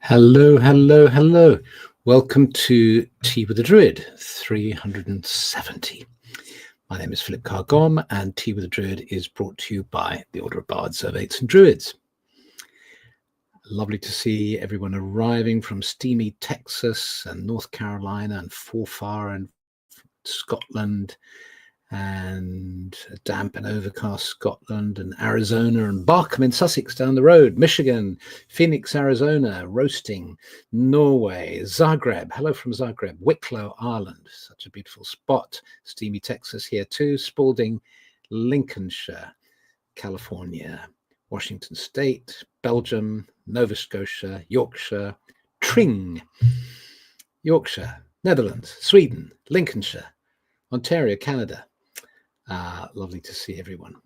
Hello, hello, hello. Welcome to Tea with the Druid 370. My name is Philip Carr-Gomm, and Tea with the Druid is brought to you by the Order of Bards, Servates and Druids. Lovely to see everyone arriving from steamy Texas and North Carolina and Forfar and Scotland and damp and overcast Scotland and Arizona and Barkham in Sussex down the road, Michigan, Phoenix, Arizona, roasting, Norway, Zagreb, hello from Zagreb, Wicklow, Ireland, such a beautiful spot, steamy Texas here too, Spalding, Lincolnshire, California, Washington State, Belgium, Nova Scotia, Yorkshire, Tring, Yorkshire, Netherlands, Sweden, Lincolnshire, Ontario, Canada. Lovely to see everyone.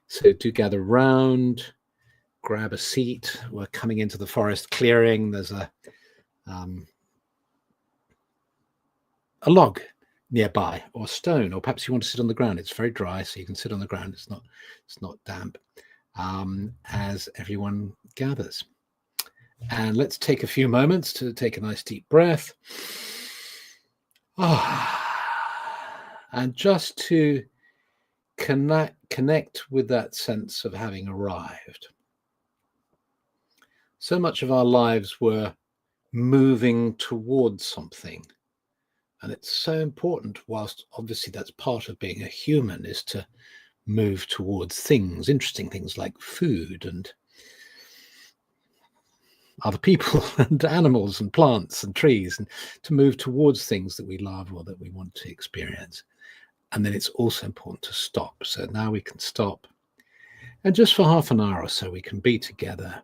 So do gather round, grab a seat. We're coming into the forest clearing. There's a log nearby, or stone, or perhaps you want to sit on the ground. It's very dry, so you can sit on the ground. It's not damp. As everyone gathers, and let's take a few moments to take a nice deep breath. And just to connect with that sense of having arrived. So much of our lives were moving towards something, and it's so important, whilst obviously that's part of being a human, is to move towards things, interesting things like food and other people and animals and plants and trees, and to move towards things that we love or that we want to experience. And then it's also important to stop. So now we can stop, and just for half an hour or so we can be together.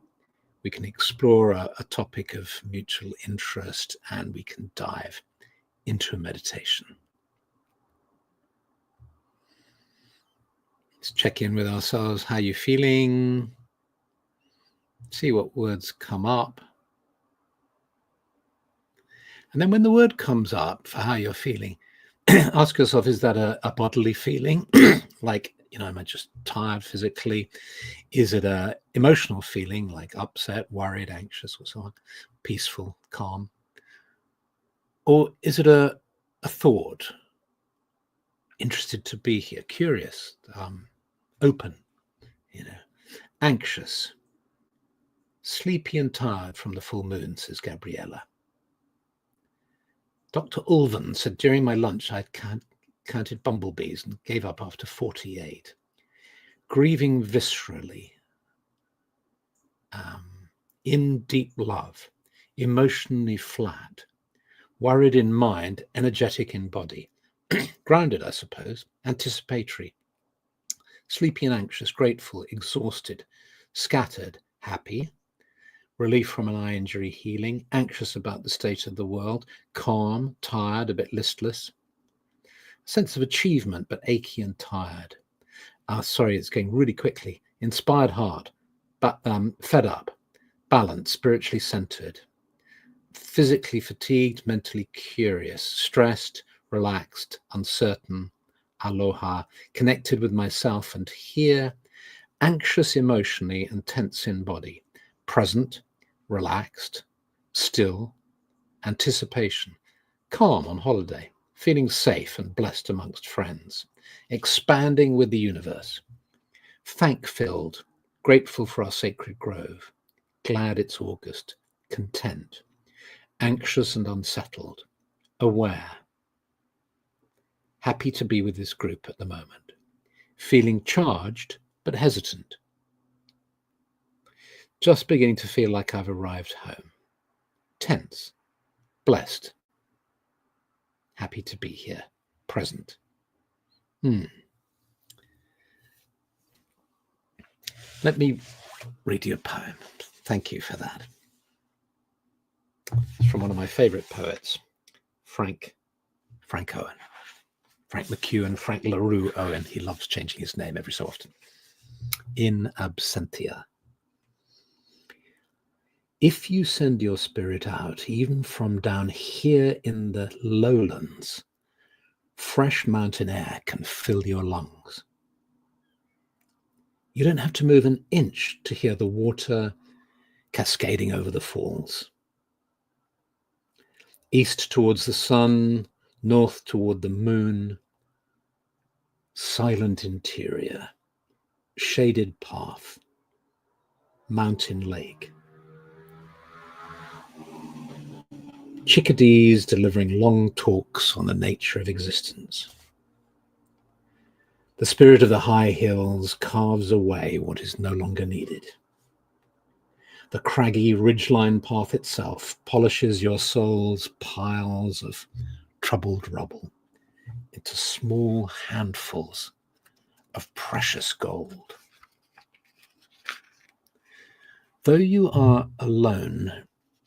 We can explore a topic of mutual interest, and we can dive into a meditation. Let's check in with ourselves. How are you feeling? See what words come up. And then when the word comes up for how you're feeling, ask yourself, is that a bodily feeling? Like, am I just tired physically? Is it a emotional feeling, like upset, worried, anxious, or so on? Peaceful, calm? Or is it a thought? Interested to be here, curious, open, anxious, sleepy and tired from the full moon, says Gabriella. Dr. Ulven said, during my lunch, I'd counted bumblebees and gave up after 48. Grieving viscerally, in deep love, emotionally flat, worried in mind, energetic in body, grounded, I suppose, anticipatory, sleepy and anxious, grateful, exhausted, scattered, happy, relief from an eye injury healing, anxious about the state of the world, calm, tired, a bit listless, sense of achievement, but achy and tired. Sorry, it's going really quickly. Inspired heart, but fed up, balanced, spiritually centered, physically fatigued, mentally curious, stressed, relaxed, uncertain, aloha, connected with myself and here, anxious emotionally and tense in body, present, relaxed, still, anticipation, calm on holiday, feeling safe and blessed amongst friends, expanding with the universe, thank-filled, grateful for our sacred grove, glad it's August, content, anxious and unsettled, aware, happy to be with this group at the moment, feeling charged but hesitant, Just beginning to feel like I've arrived home. Tense, blessed, happy to be here, present. Let me read you a poem. Thank you for that. It's from one of my favorite poets, Frank Owen. Frank McEwen, Frank LaRue Owen. He loves changing his name every so often. In absentia. If you send your spirit out, even from down here in the lowlands, fresh mountain air can fill your lungs. You don't have to move an inch to hear the water cascading over the falls. East towards the sun, north toward the moon, silent interior, shaded path, mountain lake. Chickadees delivering long talks on the nature of existence. The spirit of the high hills carves away what is no longer needed. The craggy ridgeline path itself polishes your soul's piles of troubled rubble into small handfuls of precious gold. Though you are alone,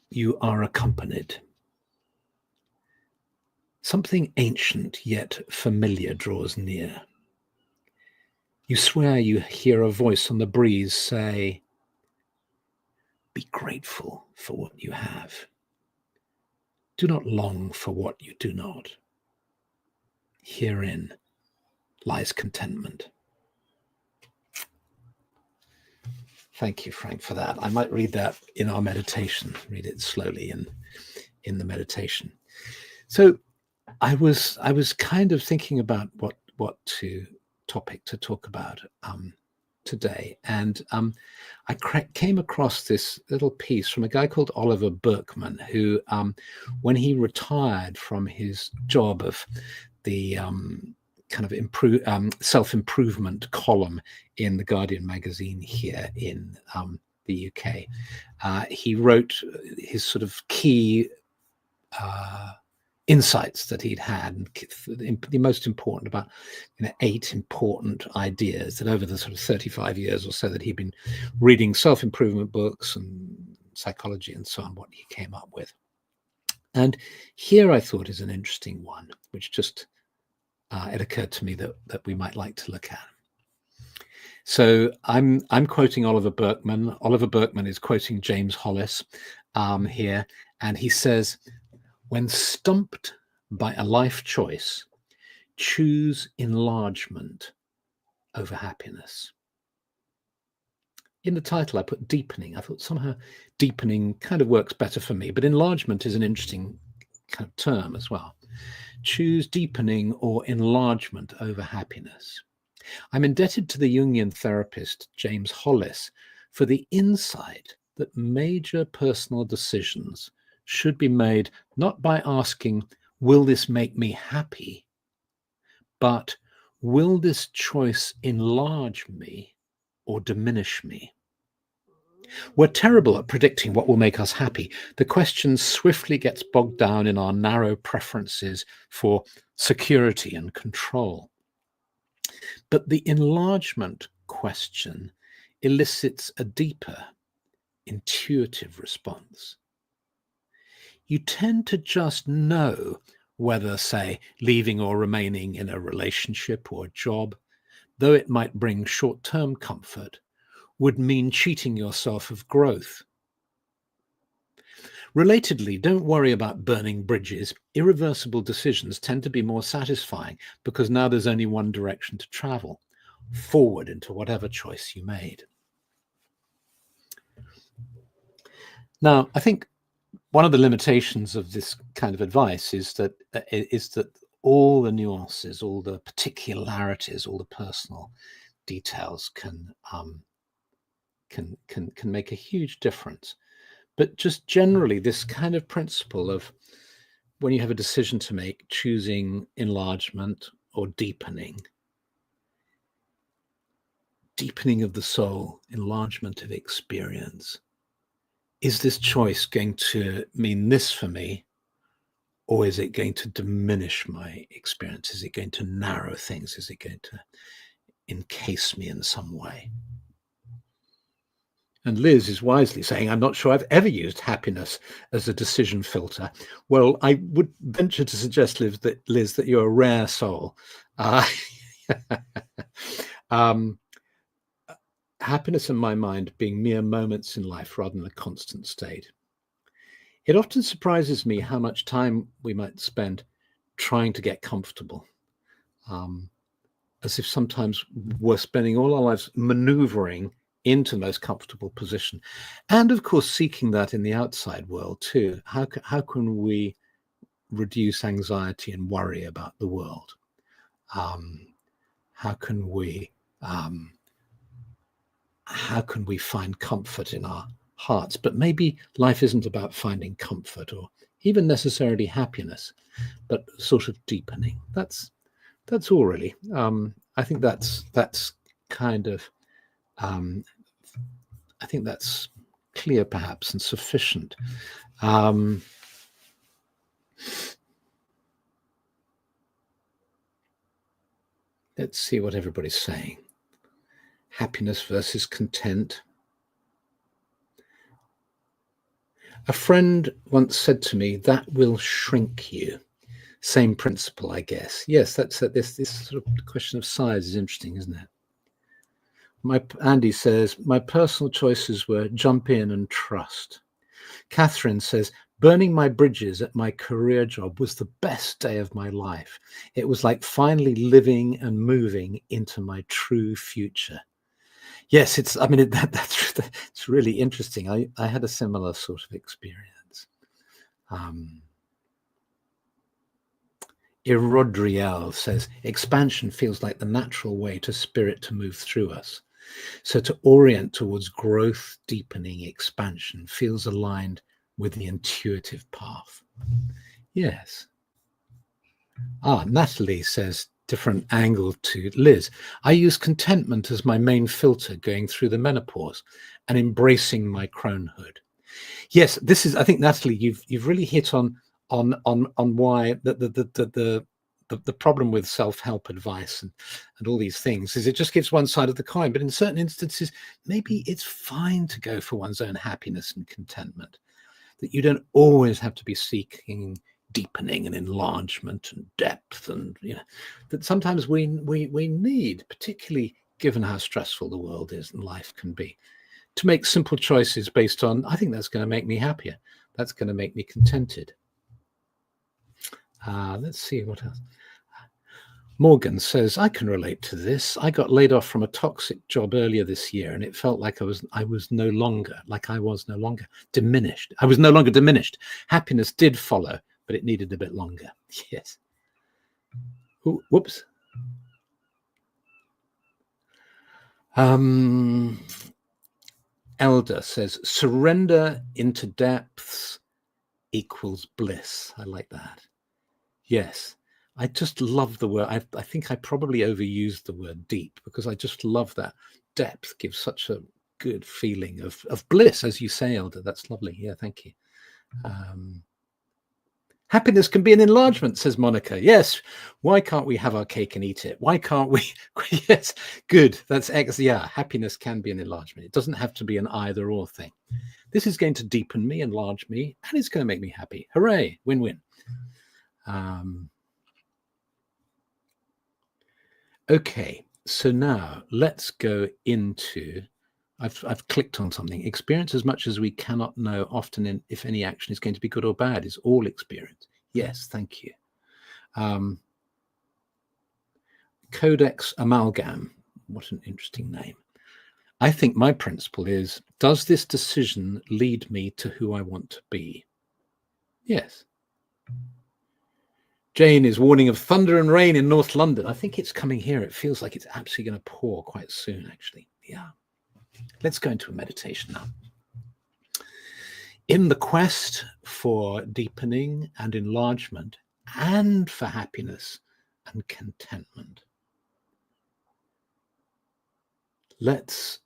you are accompanied. Something ancient yet familiar draws near. You swear you hear a voice on the breeze say, "Be grateful for what you have. Do not long for what you do not. Herein lies contentment." Thank you, Frank, for that. I might read that in our meditation, read it slowly in the meditation. So I was kind of thinking about what topic to talk about today, and I came across this little piece from a guy called Oliver Burkeman, who, when he retired from his job of the kind of self-improvement column in the Guardian magazine here in the UK, he wrote his sort of key insights that he'd had, and the most important, about 8 important ideas that over the sort of 35 years or so that he'd been reading self-improvement books and psychology and so on, what he came up with. And here I thought is an interesting one, which just it occurred to me that we might like to look at. So I'm quoting Oliver Burkeman. Oliver Burkeman is quoting James Hollis here, and he says, "When stumped by a life choice, choose enlargement over happiness." In the title, I put deepening. I thought somehow deepening kind of works better for me, but enlargement is an interesting kind of term as well. Choose deepening or enlargement over happiness. I'm indebted to the Jungian therapist James Hollis for the insight that major personal decisions should be made not by asking, will this make me happy, but will this choice enlarge me or diminish me? We're terrible at predicting what will make us happy. The question swiftly gets bogged down in our narrow preferences for security and control. But the enlargement question elicits a deeper, intuitive response. You tend to just know whether, say, leaving or remaining in a relationship or job, though it might bring short-term comfort, would mean cheating yourself of growth. Relatedly, don't worry about burning bridges. Irreversible decisions tend to be more satisfying because now there's only one direction to travel, forward into whatever choice you made. Now, I think one of the limitations of this kind of advice is that all the nuances, all the particularities, all the personal details can make a huge difference. But just generally, this kind of principle of when you have a decision to make, choosing enlargement or deepening deepening of the soul, enlargement of experience. Is this choice going to mean this for me, or is it going to diminish my experience? Is it going to narrow things? Is it going to encase me in some way? And Liz is wisely saying, I'm not sure I've ever used happiness as a decision filter. Well, I would venture to suggest, Liz, that you're a rare soul. Happiness, in my mind, being mere moments in life rather than a constant state. It often surprises me how much time we might spend trying to get comfortable, as if sometimes we're spending all our lives maneuvering into the most comfortable position, and of course seeking that in the outside world too. How can we reduce anxiety and worry about the world? How can we find comfort in our hearts? But maybe life isn't about finding comfort or even necessarily happiness, but sort of deepening. That's all really. I think that's kind of I think that's clear perhaps and sufficient. Let's see what everybody's saying. Happiness versus content. A friend once said to me, that will shrink you. Same principle, I guess. Yes, that's this sort of question of size is interesting, isn't it? Andy says, my personal choices were jump in and trust. Catherine says, burning my bridges at my career job was the best day of my life. It was like finally living and moving into my true future. Yes, it's really interesting. I had a similar sort of experience. Irodriel says, expansion feels like the natural way to spirit to move through us. So to orient towards growth, deepening, expansion feels aligned with the intuitive path. Yes. Natalie says, different angle to Liz. I use contentment as my main filter going through the menopause and embracing my cronehood. Yes, this is, I think, Natalie, you've really hit on why the problem with self-help advice and all these things is it just gives one side of the coin. But in certain instances, maybe it's fine to go for one's own happiness and contentment, that you don't always have to be seeking deepening and enlargement and depth, and that sometimes we need, particularly given how stressful the world is and life can be, to make simple choices based on, I think that's going to make me happier. That's going to make me contented. Let's see what else. Morgan says, I can relate to this. I got laid off from a toxic job earlier this year, and it felt like I was no longer diminished. I was no longer diminished. Happiness did follow, but it needed a bit longer. Yes. Ooh, whoops. Elder says, surrender into depths equals bliss. I like that. Yes. I just love the word. I think I probably overused the word deep because I just love that. Depth gives such a good feeling of bliss, as you say, Elder. That's lovely. Yeah, thank you. Happiness can be an enlargement, says Monica. Yes. Why can't we have our cake and eat it? Why can't we? Yes. Good. That's excellent. Yeah. Happiness can be an enlargement. It doesn't have to be an either or thing. This is going to deepen me, enlarge me, and it's going to make me happy. Hooray. Win-win. Okay. So now let's go into, I've clicked on something. Experience as much as we cannot know often if any action is going to be good or bad is all experience. Yes, thank you. Codex Amalgam. What an interesting name. I think my principle is, does this decision lead me to who I want to be? Yes. Jane is warning of thunder and rain in North London. I think it's coming here. It feels like it's absolutely going to pour quite soon, actually. Yeah. Let's go into a meditation now. In the quest for deepening and enlargement and for happiness and contentment, Let's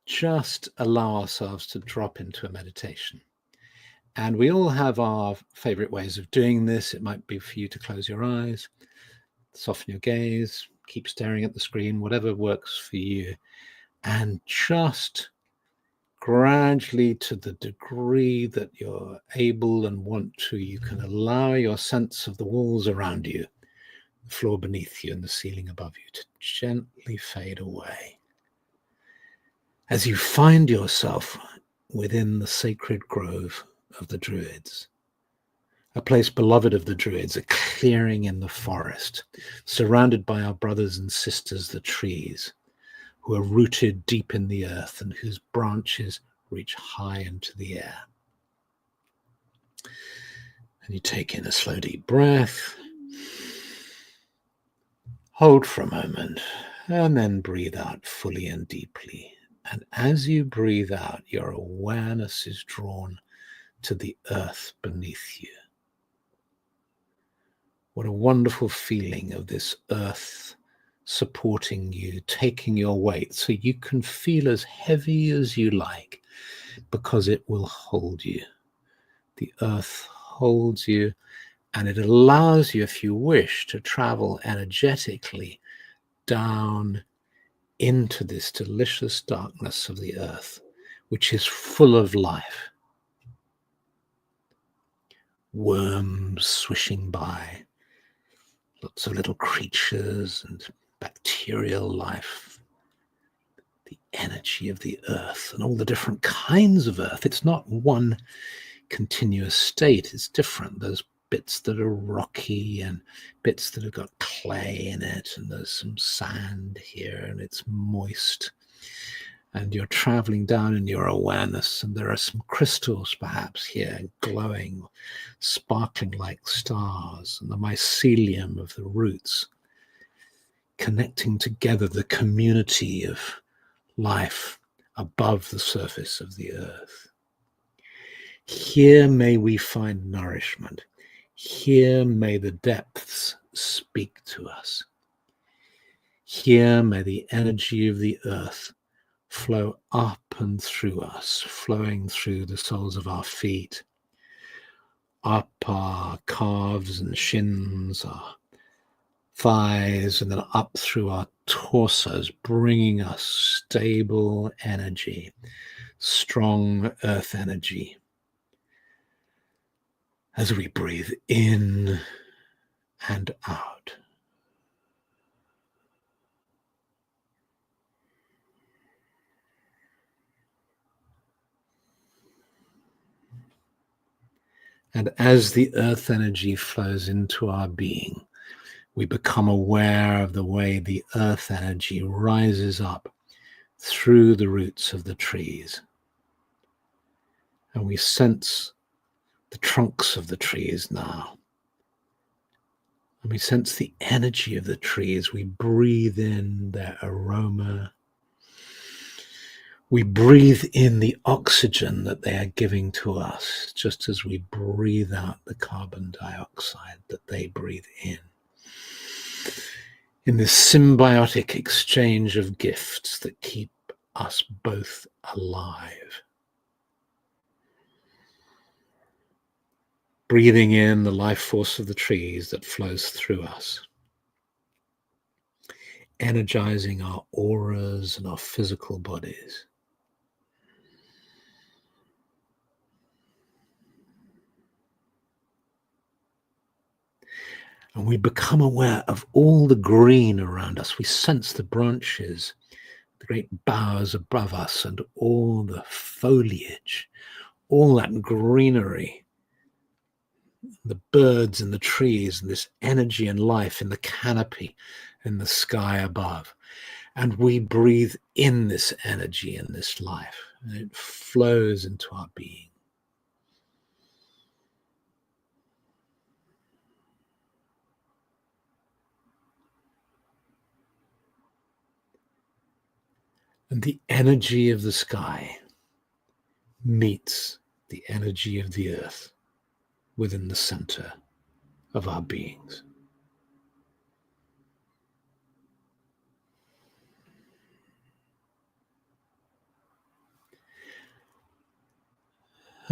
just allow ourselves to drop into a meditation. And we all have our favorite ways of doing this. It might be for you to close your eyes, soften your gaze, keep staring at the screen, whatever works for you. And just gradually, to the degree that you're able and want to, you can allow your sense of the walls around you, the floor beneath you, and the ceiling above you to gently fade away. As you find yourself within the sacred grove of the Druids, a place beloved of the Druids, a clearing in the forest, surrounded by our brothers and sisters, the trees, who are rooted deep in the earth and whose branches reach high into the air. And you take in a slow, deep breath, hold for a moment, and then breathe out fully and deeply. And as you breathe out, your awareness is drawn to the earth beneath you. What a wonderful feeling of this earth supporting you, taking your weight, so you can feel as heavy as you like, because it will hold you. The earth holds you, and it allows you, if you wish, to travel energetically down into this delicious darkness of the earth, which is full of life. Worms swishing by, lots of little creatures and bacterial life, the energy of the earth and all the different kinds of earth. It's not one continuous state, it's different. There's bits that are rocky and bits that have got clay in it, and there's some sand here and it's moist. And you're traveling down in your awareness, and there are some crystals perhaps here, glowing, sparkling like stars, and the mycelium of the roots connecting together the community of life above the surface of the earth. Here may we find nourishment. Here may the depths speak to us. Here may the energy of the earth flow up and through us, flowing through the soles of our feet, up our calves and shins, our thighs, and then up through our torsos, bringing us stable energy, strong earth energy. As we breathe in and out. And as the earth energy flows into our being, we become aware of the way the earth energy rises up through the roots of the trees. And we sense the trunks of the trees now. And we sense the energy of the trees. We breathe in their aroma. We breathe in the oxygen that they are giving to us, just as we breathe out the carbon dioxide that they breathe in this symbiotic exchange of gifts that keep us both alive. Breathing in the life force of the trees that flows through us, energizing our auras and our physical bodies. And we become aware of all the green around us. We sense the branches, the great boughs above us, and all the foliage, all that greenery, the birds and the trees, and this energy and life in the canopy in the sky above. And we breathe in this energy and this life, and it flows into our being. And the energy of the sky meets the energy of the earth within the center of our beings.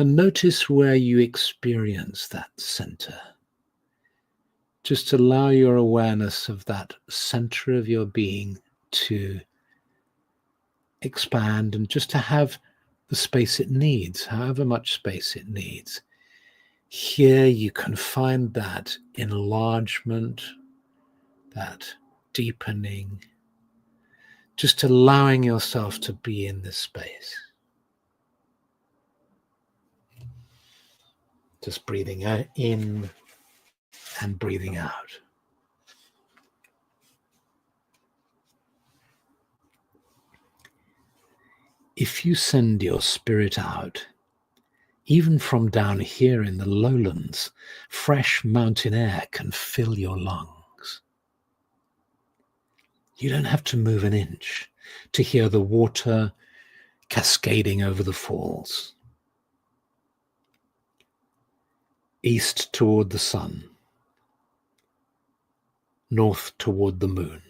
And notice where you experience that center. Just allow your awareness of that center of your being to expand and just to have the space it needs, however much space it needs. Here you can find that enlargement, that deepening, just allowing yourself to be in this space. Just breathing in and breathing out. If you send your spirit out, even from down here in the lowlands, fresh mountain air can fill your lungs. You don't have to move an inch to hear the water cascading over the falls. East toward the sun, north toward the moon.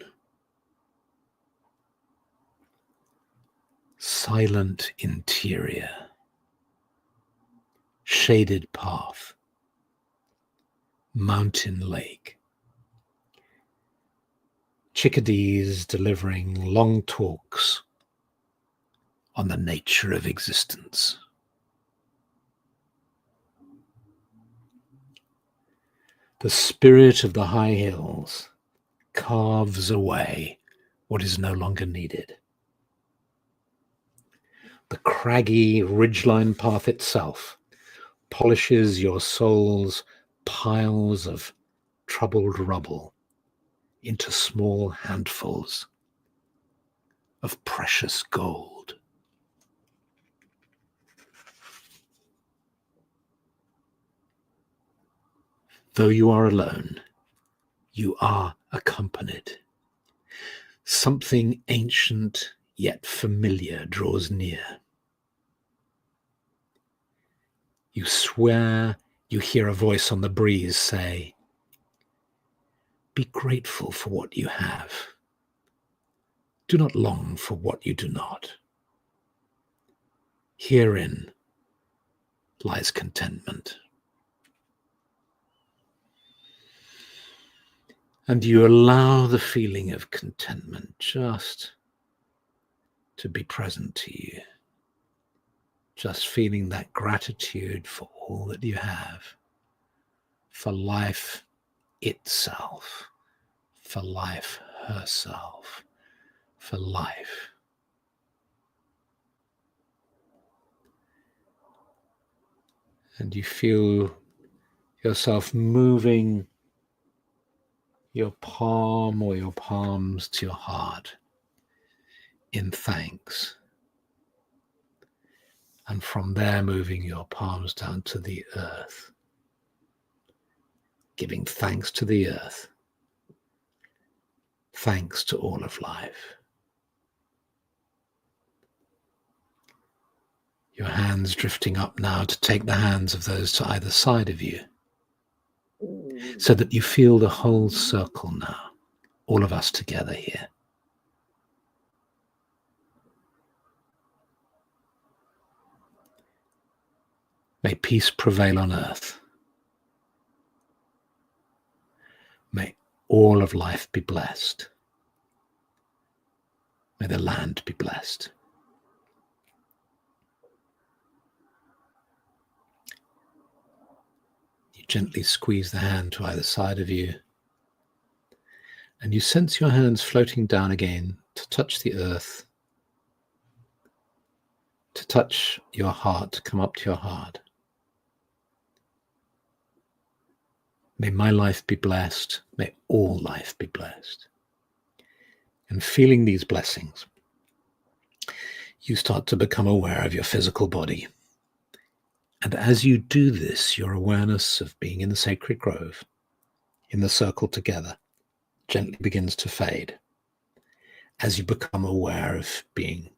Silent interior, shaded path, mountain lake. Chickadees delivering long talks on the nature of existence. The spirit of the high hills carves away what is no longer needed. The craggy ridgeline path itself polishes your soul's piles of troubled rubble into small handfuls of precious gold. Though you are alone, you are accompanied. Something ancient yet familiar draws near. You swear you hear a voice on the breeze say, "Be grateful for what you have. Do not long for what you do not. Herein lies contentment." And you allow the feeling of contentment just to be present to you. Just feeling that gratitude for all that you have, for life itself, for life herself, for life. And you feel yourself moving your palm or your palms to your heart in thanks. And from there, moving your palms down to the earth, giving thanks to the earth, thanks to all of life. Your hands drifting up now to take the hands of those to either side of you, so that you feel the whole circle now, all of us together here. May peace prevail on earth. May all of life be blessed. May the land be blessed. You gently squeeze the hand to either side of you, and you sense your hands floating down again to touch the earth, to touch your heart, to come up to your heart. May my life be blessed. May all life be blessed. And feeling these blessings, you start to become aware of your physical body. And as you do this, your awareness of being in the sacred grove, in the circle together, gently begins to fade as you become aware of being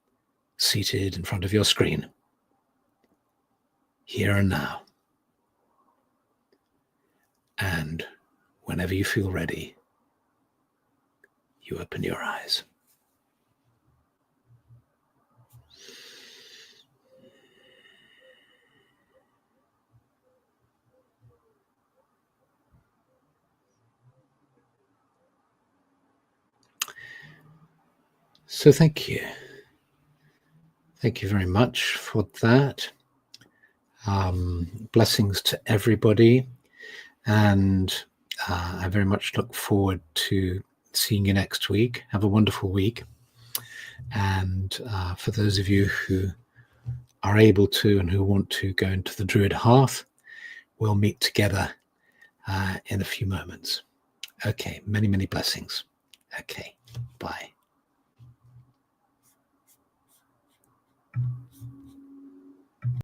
seated in front of your screen, here and now. And whenever you feel ready, you open your eyes. So thank you. Thank you very much for that. Blessings to everybody. And I very much look forward to seeing you next week. Have a wonderful week. And for those of you who are able to and who want to go into the Druid Hearth, we'll meet together in a few moments. Okay, many, many blessings. Okay, bye.